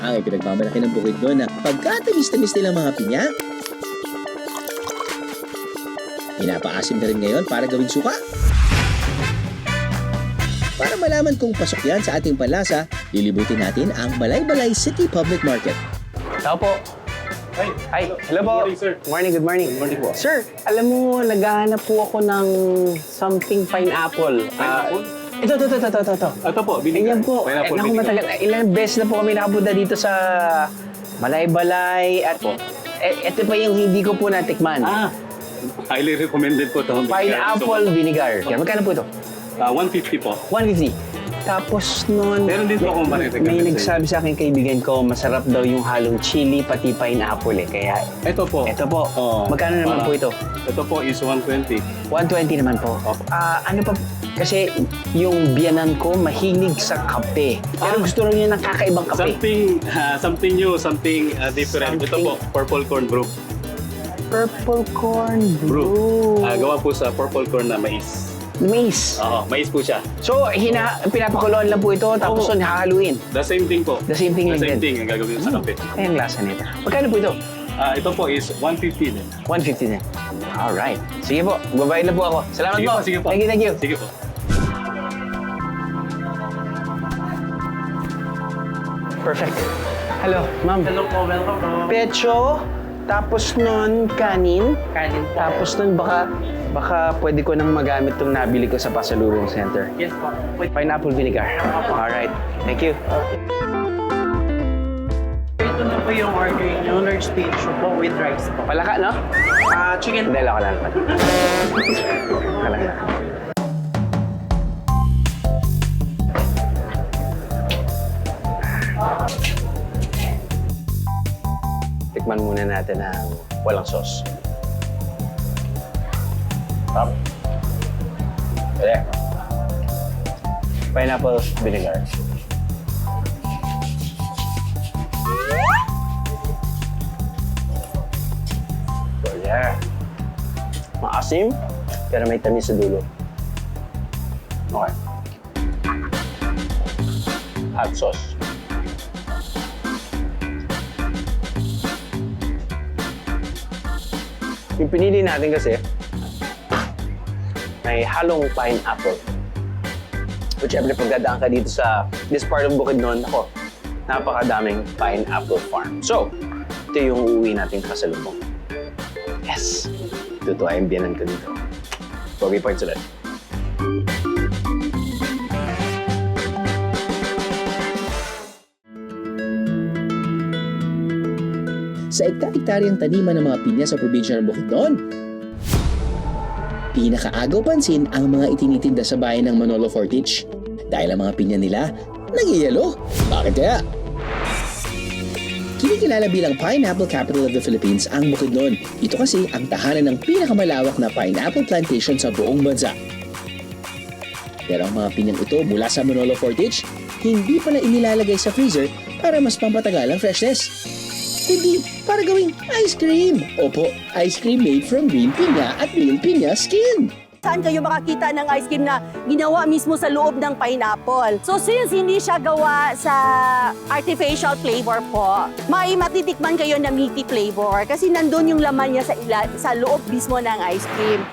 ang ipinagmamalaki ng Bukidnon na pagkatamis-tamis nilang mga pinya. Pinapaasim na rin ngayon para gawing suka. Para malaman kung pasok yan sa ating panlasa, lilibutin natin ang Balay-Balay City Public Market. Tao po. Hi. Hello po. Good morning, sir. Morning, good morning. Good morning po. Sir, alam mo, naghahanap po ako ng something pineapple. Pineapple? Ito. Ito po, Ayan po. Pineapple Naku, vinegar. matagal. Ilang beses na po kami nakapunta dito sa Balay-Balay at po. Ito pa yung hindi ko po natikman. Highly recommended po ito. Pineapple vinegar. Yan, magkano po ito? 150 po. 150. Tapos nun, Meron din po akong may recommend nagsabi sa akin kaibigan ko, masarap daw yung halong chili pati pineapple eh. Kaya Ito po. ito po. Oo. Magkano naman po ito? Ito po is 120. 120 naman po. Opo. Ano pa? Kasi yung biyanan ko mahilig sa kape. Pero gusto rin niya ng kakaibang kape. Something new, something different. Ito po, purple corn brew. Purple corn brew. Gawa po sa purple corn na mais. Mais. Oo, mais po siya. So, pinapakuloan lang po ito tapos Oo. hahaluin. The same thing po. The same thing The lang same din. thing ang gagawin sa kape. Ay, ang lasa nito. Magkano po ito? Ito po is 150 din. 150 din. Alright. Sige po, babayad na po ako. Salamat Sige po. po, sige po. Thank you. Sige po. Perfect. Hello, ma'am. Hello po, welcome po. Pecho, tapos nun kanin. Kanin po. Tapos nun baka pwede ko nang magamit itong nabili ko sa Pasalubong Center. Yes po. Wait, Pineapple vinegar. Alright. Thank you. ito na po yung order nyo. Large pizza po with rice po. Palaka, no? Chicken Hindi, laka lang. Palaka. Tikman muna natin ang walang sauce. Sarap. Pwede. Pineapple vinegar. Pwede. Maasim, pero may tamis sa dulo. Okay. Hot sauce. Yung pinili natin kasi, may halong pineapple. Which syempre pag dadaan ka dito sa this part of Bukidnon, ako, napakadaming pineapple farm. So, ito yung uuwi nating pasalubong. Yes! Tutuwa yung biyanan ko dito. Pogi points ulit. Sa ektar-ektaryang taniman ng mga pinya sa probinsya ng Bukidnon, pinakaagaw pansin ang mga itinitinda sa bayan ng Manolo Fortich dahil ang mga pinya nila nagyayelo. Bakit kaya? Kinikilala bilang Pineapple Capital of the Philippines ang Bukidnon. Ito kasi ang tahanan ng pinakamalawak na pineapple plantation sa buong bansa. Pero ang mga pinyang ito mula sa Manolo Fortich, hindi pala inilalagay sa freezer para mas pampatagal ang freshness, kundi para gawing ice cream. Opo, ice cream made from green pinya at real pinya skin. Saan kayo makakita ng ice cream na ginawa mismo sa loob ng pineapple? So since hindi siya gawa sa artificial flavor po, matitikman kayo na meaty flavor kasi nandun yung laman niya sa loob mismo ng ice cream.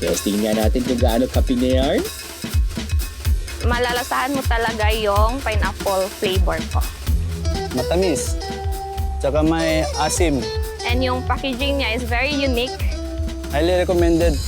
Testing nga natin kung gaano kapinya yarn. Malalasahan mo talaga yung pineapple flavor po. Matamis. Tsaka may asim. And yung packaging niya is very unique. Highly recommended.